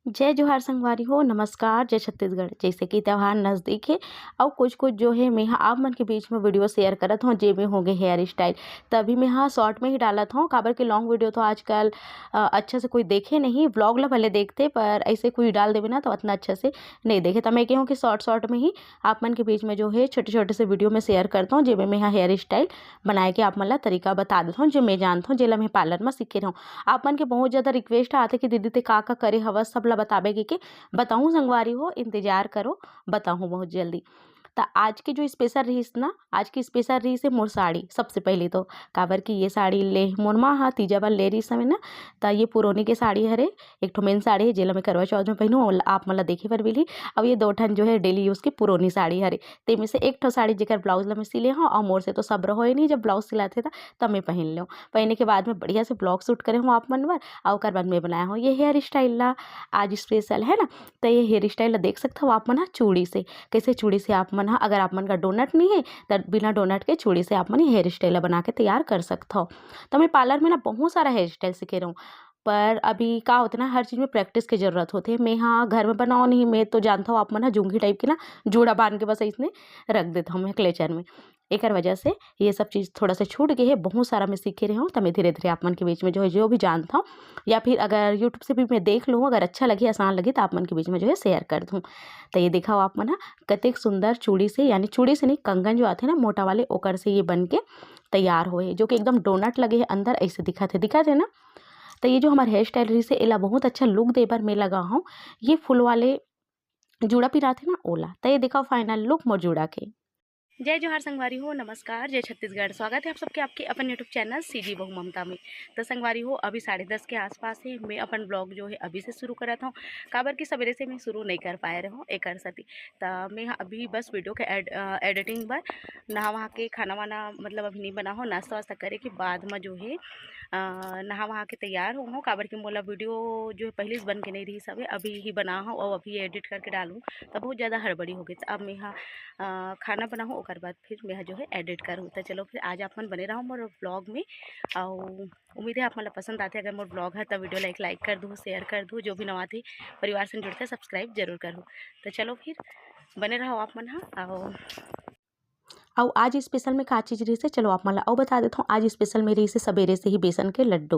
जय जोहार संगवारी हो, नमस्कार, जय छत्तीसगढ़। जैसे कि त्योहार नज़दीक है और कुछ-कुछ जो है मेंहा आप मन के बीच में वीडियो शेयर करत हओं जेमे होगे हेयर स्टाइल। तभी मेंहा शॉर्ट में ही डालत हओं काबर के लॉन्ग वीडियो तो आजकल अच्छा से कोई देखे नहीं, व्लॉग ला भले देखते पर ऐसे कोई डाल देबे ना तो उतना अच्छा से नहीं देखे। त मैं कहूँ कि शॉर्ट में ही आप मन के बीच में जो है छोटे-छोटे से वीडियो में शेयर करत हओं जेमे मेंहा हेयर स्टाइल बनाए के आप मन ला तरीका बता देत हओं जो मैं जानत हओं, जेला मैं पार्लर में सीखे रहूँ। आप मन के बहुत ज़्यादा रिक्वेस्ट आथे कि दीदी ते का-का करे हवस सब ला बताबे के बताऊँ संगवारी हो, इंतजार करो, बताहूँ बहुत जल्दी। त आज के जो स्पेशल रहिस ना, आज की स्पेशल रहिस है मोर साड़ी सबसे पहले तो। काबर कि ये साड़ी ले मोर माँ ह तीजा बार ले रहिस हवे ना, त ये पुरोनी के साड़ी हरे। एक ठो मेन साड़ी है जेला मैं करवा चौथ में पहिनू और आप मन ला देखे बर मिलही। अब ये 2 ठन जो है डेली यूज़ की पुरोनी साड़ी हरे। तेमे से एक ठो साड़ी जेकर ब्लाउज़ ला मैं सिले हओं और मोर से तो सब्र होए नहीं जब ब्लाउज़ सिलाथे तब मैं पहिन लेहूँ। पहिने के बाद में बढ़िया से ब्लॉग शूट करे हूँ आप मन बर और ओकर बाद मैं बनाया हूँ ये हेयर स्टाइल ला आज स्पेशल है ना। तो ये हेयर स्टाइल ला देख सकते हो आप मन ह चूड़ी से। कैसे चूड़ी से आप मन ह अगर आप मन का डोनट नहीं है त बिना डोनट के चूड़ी से आप मन ये हेयर स्टाइल ला बना के तैयार कर सकते हो। तो मैं पार्लर में ना बहुत सारा हेयर स्टाइल सीखे रहूँ। पर अभी का होता ना हर चीज़ में प्रैक्टिस की ज़रूरत होती है। मैं हाँ घर में बनाओ नहीं, मैं तो जानता हूँ आप मन ह जूंघी टाइप की ना जूड़ा बांध के बस ऐसने रख देता हूँ मैं क्लेचर में। एकर वजह से ये सब चीज़ थोड़ा सा छूट गई है, बहुत सारा मैं सीखे रही हूँ। तो मैं धीरे-धीरे आप मन के बीच में जो है जो भी जानता हूँ या फिर अगर यूट्यूब से भी मैं देख लूँ, अगर अच्छा लगे, आसान लगे तो आप मन के बीच में जो है शेयर कर दूँ। तो ये देखा हो आप मन ह कतेक सुंदर चूड़ी से यानी चूड़ी से नहीं कंगन जो आथे ना मोटा वाले ओकर से ये बन के तैयार होए, जो कि एकदम डोनट लगे है अंदर ऐसे दिखत है ना। तो ये जो हमार हेयर स्टाइल रही से एला बहुत अच्छा लुक देबर मैं लगा हूँ। ये फूल वाले जूड़ा पिराथे ना ओला। तो ये देखा फाइनल लुक मोर जूड़ा के। जय जोहार संगवारी हो, नमस्कार, जय छत्तीसगढ़। स्वागत है आप सबके आपके अपन यूट्यूब चैनल सीजी बहू ममता में। तो संगवारी हो अभी 10:30 के आसपास है। मैं अपन ब्लॉग जो है अभी से शुरू करत हूँ काबर की सवेरे से मैं शुरू नहीं कर पाए रहा हूँ एकर सती। तो मैं अभी बस वीडियो के एडिटिंग बर नहा वहा के खाना वाना मतलब अभी नहीं बना हो, नाश्ता वास्ता करे के बाद में जो है नहा वहा के तैयार हूँ काबर की मोला वीडियो जो है पहले से बन के नहीं रही सब अभी ही बना हूँ और अभी एडिट करके डालूँ तो बहुत ज़्यादा हड़बड़ी हो गई। अब मैं खाना बनाऊँ ओकर बाद फिर मैं जो है एडिट करूँ। तो चलो फिर आज आप मन बने रहो मोर ब्लॉग में और उम्मीद है आप मन पसंद आते। अगर मोर ब्लॉग है तो वीडियो लाइक कर दूँ, शेयर कर दूँ, जो भी नवा थे परिवार से जुड़ते सब्सक्राइब जरूर करूँ। तो चलो फिर बने रहो आप मन और आज स्पेशल में का चीज़ रही से चलो आप मन ला बता देता हूँ। आज स्पेशल में रही से सवेरे से ही बेसन के लड्डू।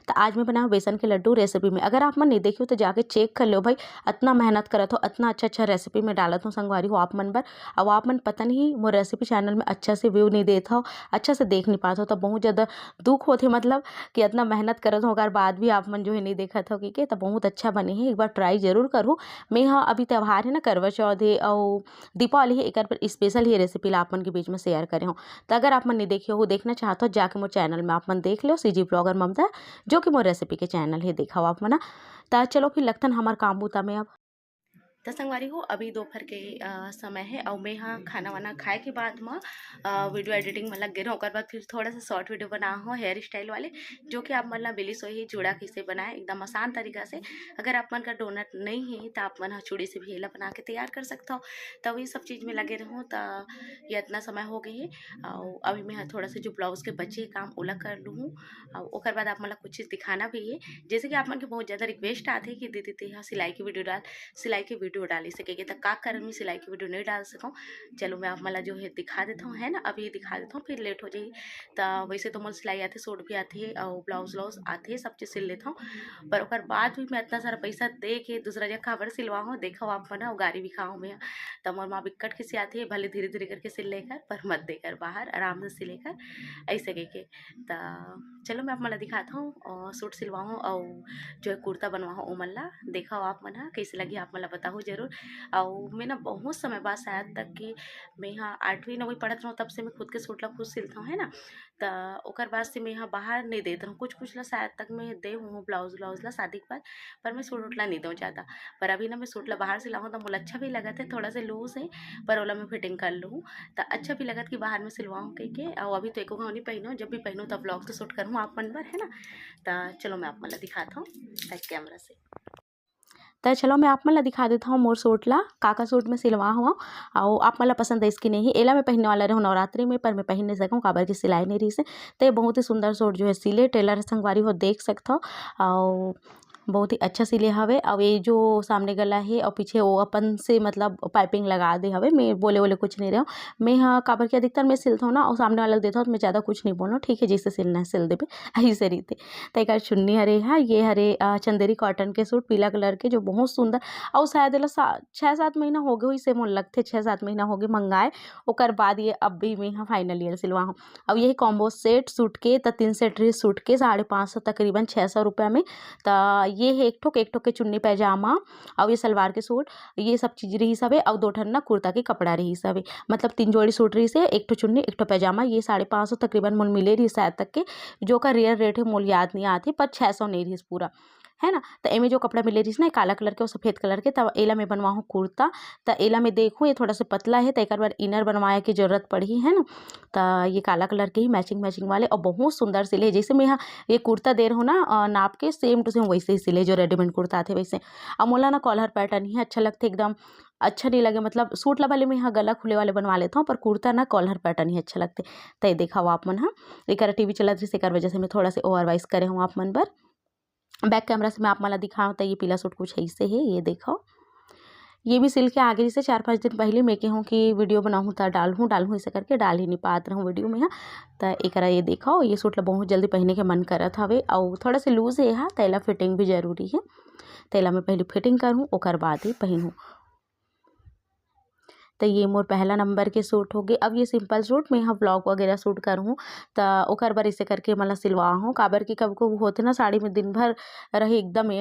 तो आज मैं बनाऊँ बेसन के लड्डू रेसिपी में। अगर आप मन नहीं देखियो तो जाके चेक कर लो भाई, इतना मेहनत करत हो, इतना अच्छा रेसिपी में डालत हूँ संगवारी हो आप मन बर। अब आप मन पता नहीं मोर रेसिपी चैनल में अच्छा से व्यू नहीं देता हो, अच्छा से देख नहीं पाते हो तो बहुत ज़्यादा दुख होते मतलब कि इतना मेहनत करत हो अगर बाद भी आप मन जो है नहीं देखत हो कि तो बहुत अच्छा बने हैं। एक बार ट्राई जरूर करूँ। मैं हाँ अभी त्यौहार है ना करवा चौथ है और दीपावली है, एक पर स्पेशल ही रेसिपी ला आप मन के बीच में शेयर करे हो। तो अगर आप मन नहीं देखियो हो, देखना चाहते हो जाके मोर चैनल में आप मन देख लो सीजी ब्लॉगर ममता, जो कि मोर रेसिपी के चैनल है, देखा हो आप मन। तो चलो फिर लगतन हमार काम बूता में अब। तो संगवारी हो अभी दोपहर के समय है और मैं हाँ खाना वाना खाए के बाद में वीडियो एडिटिंग में लग गए रहूँ। बाद फिर थोड़ा सा शॉर्ट वीडियो बना हो हेयर स्टाइल वाले, जो कि आप मन ला बिली सोही चूड़ा कैसे बनाए एकदम आसान तरीका से। अगर आप मन का डोनट नहीं है तो आप मन चूड़ी से भी हेला बना के तैयार कर सकते हो। तो ये सब चीज़ में लगे रहूँ। तो ये इतना समय हो गई है और अभी मैं थोड़ा सा जो ब्लाउज के बचे काम ओला कर लूँ और ओकर बाद आप मन ला कुछ चीज़ दिखाना भी है। जैसे कि आप मन के बहुत ज़्यादा रिक्वेस्ट आते हैं कि दीदी तेहा सिलाई की वीडियो डाल, सिलाई की वीडियो डाली सकेगी। तो का कारण मैं सिलाई की वीडियो नहीं डाल सकूँ। चलो मैं आप मला जो है दिखा देता हूँ, है ना, अभी दिखा देता हूँ फिर लेट हो जाएगी। तो वैसे तो मोल सिलाई आती, सूट भी आती है और ब्लाउज व्लाउज आते हैं, सब चीज़ सिल लेता हूँ। पर ओकर बाद भी मैं इतना सारा पैसा दे के दूसरा जगह खबर सिलवाऊँ, देखो आप बना गाड़ी भी खाऊँ मैं। तो मोर माँ बिक्कट के सियाती है, भले धीरे धीरे करके सिल लेकर पर मत देकर बाहर आराम से सिलेकर ऐसे कह के। तो चलो मैं आप मला दिखाता हूँ और सूट सिलवाऊँ और जो है कुर्ता बनवाऊँ ओ मल्ला देखा आप मन कैसे लगी आप मला बताओ जरूर। और मैं ना बहुत समय बाद शायद तक कि मैं यहाँ 8वीं 9वीं पढ़त रहूँ तब से मैं खुद के सूट ला खुद सिलता हूँ, है ना। तो ओकर बाद से मैं यहाँ बाहर नहीं देता हूँ, कुछ ला शायद तक मैं दे हूँ ब्लाउज व्लाउज ला शादी के बाद, पर मैं सूट उट ला नहीं दूँ ज़्यादा। पर अभी ना मैं सूट ला बाहर सिलाऊँ तो मुझे अच्छा भी लगा था, थोड़ा सा लूज है पर ओला मैं फिटिंग कर लूँ। तो अच्छा भी लगा कि बाहर में सिलवाऊँ कह के। और अभी तो एको नहीं पहनूँ, जब भी पहनूँ तब ब्लॉग तो शूट करूँ आप मन पर, है ना। तो चलो मैं आप मन ला दिखाता हूँ बैक कैमरा से। तो चलो मैं आप मन ला दिखा देता हूँ मोर सूट ला का सूट में सिलवा हुआ और आप मन ला पसंद है इसकी नहीं। एला मैं पहनने वाला रहूँ नवरात्रि में, पर मैं पहन नहीं सकूँ काबर की सिलाई नहीं रही से। तो ये बहुत ही सुंदर सूट जो है सिले टेलर संगवारी हो देख सकते हो। और बहुत ही अच्छा सिले हवे। और ये जो सामने गला है और पीछे वो अपन से मतलब पाइपिंग लगा दे हवे। मैं बोले बोले कुछ नहीं रहा मैं, हाँ काबर के अधिकतर मैं सिलता हूँ ना और सामने वाला देता हूँ तो मैं ज़्यादा कुछ नहीं बोलूँ, ठीक है जैसे सिलना है सिल देबे ऐसे रीते। तो एक चुन्नी हरे है, ये हरे चंदेरी कॉटन के सूट पीला कलर के जो बहुत सुंदर। और शायद एला 6-7 महीना हो गए इसे मोल लगते 6-7 महीना हो गए मंगाए। ओकर बाद ये अब भी मैं हाँ फाइनल ईयर सिलवा हूँ। अब यही कॉम्बो सेट सूट के तो 3 सेट रही सूट के 550 तकरीबन 600 रुपये में। तो ये है एक ठोक के चुन्नी पैजामा और ये सलवार के सूट, ये सब चीज़ रही सब है। और 2 ठन ना कुर्ता के कपड़ा रही सब है, मतलब 3 जोड़ी सूट रही से, एक ठो चुन्नी एक ठो पैजामा। ये 550 तकरीबन मोल मिले रही शायद तक के, जो का रियल रेट है मोल याद नहीं आती पर 600 नहीं रही पूरा, है ना। तो एमे जो कपड़ा मिले रही ना काला कलर के और सफ़ेद कलर के, तब एला में बनवाऊँ कुर्ता। तो एला में देखूँ ये थोड़ा सा पतला है तो एक बार इनर बनवाए की जरूरत पड़ी, है ना। तो ये काला कलर के ही मैचिंग मैचिंग वाले और बहुत सुंदर सिले, जैसे मैं यहाँ ये कुर्ता दे रहा हूँ ना नाप के सेम टू सेम वैसे ही सिले जो रेडीमेड कुर्ता आते वैसे। अब मोला ना कॉलर पैटर्न ही अच्छा लगते एकदम, अच्छा नहीं लगे मतलब सूट ला वाले में यहाँ गला खुले वाले बनवा लेता हूँ पर कुर्ता ना कॉलर पैटर्न ही अच्छा लगते। तो ये देखा हो आप मन, हाँ एक टीवी चला रही से वजह से मैं थोड़ा सा ओवरवाइज करे हूँ आप मन पर। बैक कैमरा से मैं आप मला दिखाऊँ तो ये पीला सूट कुछ ऐसे है, ये देखो। ये भी सिल के आगे से 4-5 दिन पहले मैं के हूँ कि वीडियो बनाऊँ तो डालूँ ऐसे करके डाल ही नहीं पात रहूँ वीडियो में। हाँ तो एक ये देखो ये सूट ला बहुत जल्दी पहने के मन करत हवे और थोड़ा सा लूज है। हाँ तेला फिटिंग भी जरूरी है, तेला मैं पहले फिटिंग करूँ ओकर बाद ही पहनूँ। तो ये मोर पहला नंबर के सूट हो गए। अब ये सिंपल सूट मैं यहाँ ब्लॉग वगैरह सूट करूँ तो ओकर बार इसे करके मतलब सिलवा हूँ काबर की कब को होते ना साड़ी में दिन भर रही एकदम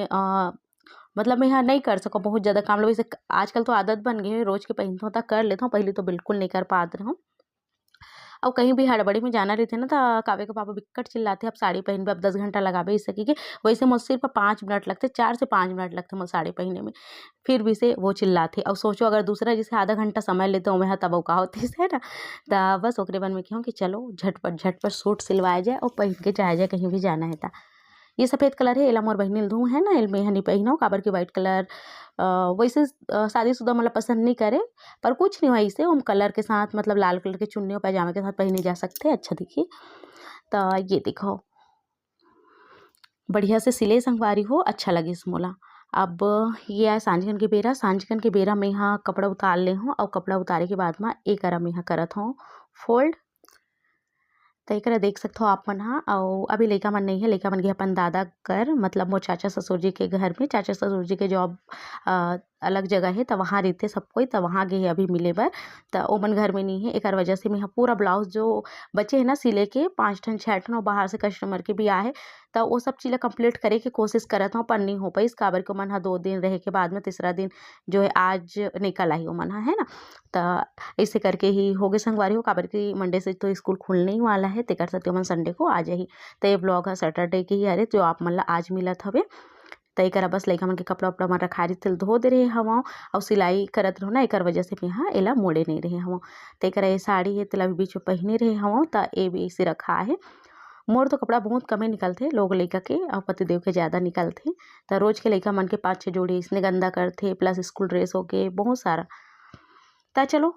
मतलब मैं यहाँ नहीं कर सकूँ बहुत ज़्यादा काम लोग। वैसे आजकल तो आदत बन गई है रोज़ के पहनता हूँ तो कर लेता हूँ, पहले तो बिल्कुल नहीं कर पाते हूँ। और कहीं भी हड़बड़ी में जाना रहते ना तो कावे के पापा बिक्कट चिल्लाते अब साड़ी पहन पे अब 10 घंटा लगाबे इस सके के, वैसे मुझसे सिर्फ 5 मिनट लगते, 4 से 5 मिनट लगते मुझे साड़ी पहनने में। फिर भी से वो चिल्लाते और सोचो अगर दूसरा जैसे आधा घंटा समय लेते हो मैं तब का होती है ना। तो बस ओकरे मन में कहूँ कि चलो झटपट सूट सिलवाया जाए और पहन के जाया जाए कहीं भी जाना है। ये सफ़ेद कलर है एला मोर बहिनी लूँ है ना, एल में नहीं पहनाऊँ काबर की वाइट कलर वैसे शादीशुदा मतलब पसंद नहीं करे पर कुछ नहीं हुआ इसे हम कलर के साथ मतलब लाल कलर के चुन्नी और पैजामे के साथ पहने जा सकते हैं, अच्छा दिखिए। तो ये देखो बढ़िया से सिले संगवारी हो अच्छा लगे इस मोला। अब ये है सांझकन के बेरा, सांझकन के बेरा में यहाँ कपड़ा उतार ले हूँ और कपड़ा उतारे के बाद में एक मैं यहाँ करत हूँ फोल्ड। तो एकरा देख सकते हो आप मन। हाँ और अभी लइका मन नहीं है, लइका मन गे अपन दादा कर मतलब मोर चाचा ससुर जी के घर में, चाचा ससुर जी के जॉब अलग जगह है तो वहाँ रहते सब कोई, तो वहाँ गए अभी मिले बर। तो ओ मन घर में नहीं है एक वजह से मैं यहाँ पूरा ब्लाउज जो बचे है ना सिले के 5 ठन 6 ठन और बाहर से कस्टमर के भी आए तो वो सब चीज़ कंप्लीट करे की कोशिश करत हूँ पर नहीं हो पाई काबर के मन 2 दिन रहे के बाद में तीसरा दिन जो है आज निकल आई वो मन, है ना। तो ऐसे करके ही हो गए संगवारी हो काबर की मंडे से तो स्कूल खुलने ही वाला है तेकर सकते मन संडे को आ जाही। तो ये ब्लॉग है सैटरडे के ही हरे जो आप मन ला आज मिलत हवे। तो एक बस लइका मन के कपड़ा उपड़ा मन रखा रही तेल धो दे रहे हवा और सिलाई करत रहो ना एक वजह से मैं यहाँ एला मोड़े नहीं रहे हवा। तो एक ये साड़ी है तेला भी बीच में पहने रहे हवा तो ये भी इसे रखा है। मोर तो कपड़ा बहुत कम ही निकलते लोग लइका के और पतिदेव के ज़्यादा निकलते। तो रोज के लइका मन के 5-6 जोड़ी इसने गंदा करते प्लस स्कूल ड्रेस हो के बहुत सारा। तो चलो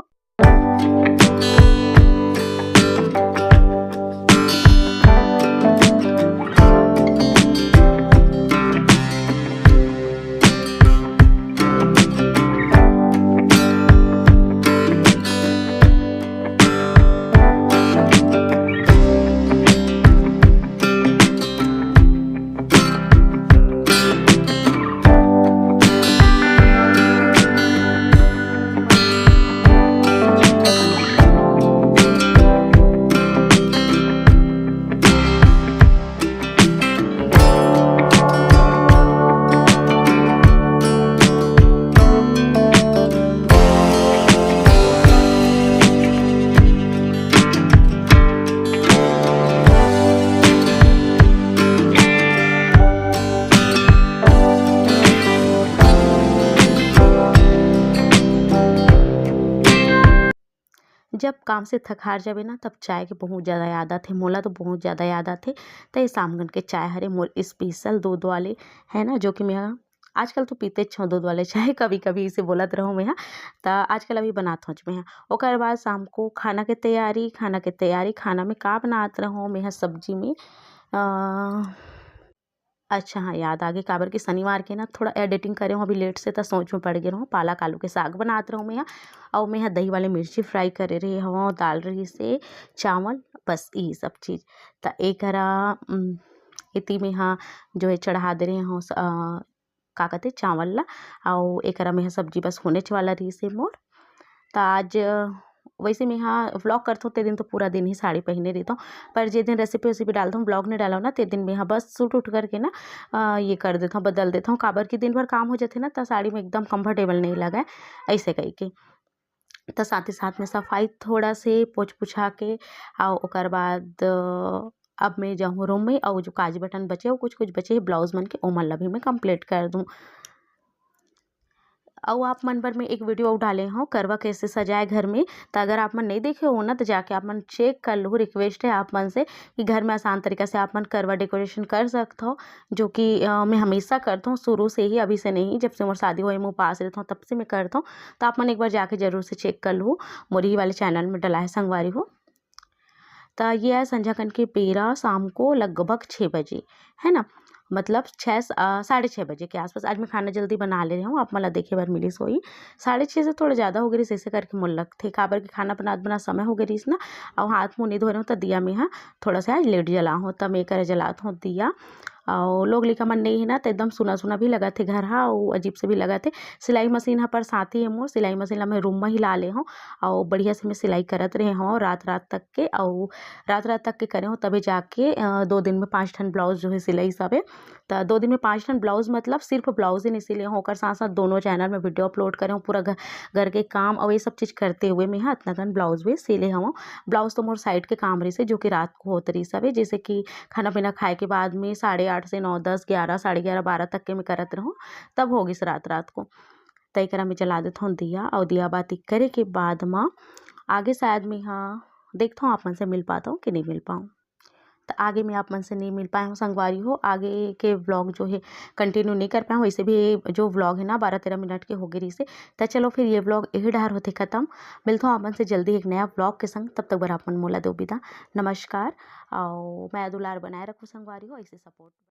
जब काम से थक हार जाबे ना तब चाय के बहुत ज़्यादा याद आते, मोला तो बहुत ज़्यादा याद आते। तो ये शामगन के चाय हरे मोर स्पेशल दूध वाले है ना, जो कि मैं आजकल तो पीते छो दूध वाले चाय, कभी कभी इसे बोलत रहूँ मैं। तो आजकल अभी बनात हूँ मैं। ओकर बाद शाम को खाना के तैयारी खाना में का बनात रहूँ मैं सब्जी में अच्छा हाँ, याद आ गई काबर के शनिवार के ना थोड़ा एडिटिंग करे हूँ अभी लेट से, तो सोच में पड़ गए रहूँ पालक आलू के साग बनात रहूँ मैं यहाँ। और मैं यहाँ दही वाले मिर्ची फ्राई करे रही हूँ, दाल रही से चावल, बस यही सब चीज़। तो एक इति में यहाँ जो है चढ़ा दे रहे हूँ का कहते चावल ला। और एक में यहाँ सब्जी बस होने वाला रही से मोर। तो आज वैसे मैं यहाँ व्लॉग करता हूँ ते दिन तो पूरा दिन ही साड़ी पहने रहता हूँ, पर जे दिन रेसिपी वेसिपी डालता हूँ ब्लॉग नहीं डाला हूँ ना ते दिन मैं यहाँ बस सूट उठ करके ना ये कर देता हूँ, बदल देता हूँ काबर की दिन भर काम हो जाते ना तो साड़ी में एकदम कंफर्टेबल नहीं लगा है ऐसे कही के। तो साथ ही साथ में सफाई थोड़ा से पोछ पुछा के और ओकर बाद अब मैं जाऊँ रूम में और जो काज बटन बचे वो कुछ कुछ बचे ब्लाउज मन के ओमन ला भी मैं कंप्लीट कर दूँ। और आप मन पर मैं एक वीडियो डाले हूँ करवा कैसे सजाए घर में, तो अगर आप मन नहीं देखे हो ना तो जाके आप मन चेक कर लो। रिक्वेस्ट है आप मन से कि घर में आसान तरीका से आप मन करवा डेकोरेशन कर सकते हो, जो कि मैं हमेशा करता हूँ शुरू से ही, अभी से नहीं, जब से मोर शादी हुई मैं पास रहता हूँ तब से मैं करता हूँ। तो आप मन एक बार जाके जरूर से चेक कर लो, मोरी वाले चैनल में डला है संगवारी हो। तो ये है संध्याकन के बेरा शाम को लगभग 6 बजे, है ना, मतलब 6 साढ़े 6 बजे के आसपास। आज मैं खाना जल्दी बना ले रही हूँ, आप मला देखे बार मिली सोई 6:30 से थोड़ा ज़्यादा हो गई ऐसे करके मोल लगते काबर के खाना बना समय हो गई ना। और हाथ मुँह नहीं धो रही हूँ तो दिया में हाँ थोड़ा सा आज लेट जला हूँ, तब मैं करे जलात हूँ दिया। और लोग लिखा मन नहीं है ना तो एकदम सुना सुना भी लगा थे घर, हाँ वो अजीब से भी लगा थे। सिलाई मशीन हाँ पर साथ ही है मोर, सिलाई मशीन ला मैं रूम में ही ला ले हूँ और बढ़िया से मैं सिलाई करत रहे हूँ रात रात तक के। और रात तक के करे हूँ तभी जाके 2 दिन में 5 ठन ब्लाउज जो है सिलाई सब है। तो 2 दिन में 5 ठन ब्लाउज मतलब सिर्फ ब्लाउज ही नहीं सिले हूँ, ओकर साथ साथ दोनों चैनल में वीडियो अपलोड करे हूँ, पूरा घर के काम और ये सब चीज़ करते हुए मैं हाँ इतना गन ब्लाउज भी सिले हूँ। ब्लाउज तो मोर साइड के काम रही से जो कि रात को होत रही सब है, जैसे कि खाना पीना खाए के बाद में 8:30 से 9 10 11 11:30 12 तक के मैं करत रहूँ, तब होगी रात को। तय करा मैं जला देता हूँ दिया और दिया बाती करे के बाद माँ आगे शायद मैं हाँ देखता हूँ आप मन से मिल पाता हूँ कि नहीं मिल पाऊँ। तो आगे मैं आप मन से नहीं मिल पाए हूँ संगवारी हो, आगे के व्लॉग जो है कंटिन्यू नहीं कर पाए हूँ। वैसे भी जो व्लॉग है ना 12-13 मिनट के हो गए रही से। तो चलो फिर ये व्लॉग यही डर होते ख़त्म, मिलता हूँ आप मन से जल्दी एक नया व्लॉग के संग, तब तक बर आप मन मोला दो विदा, नमस्कार। और मैं दुलार बनाए रखूँ संगवारी हो, ऐसे सपोर्ट।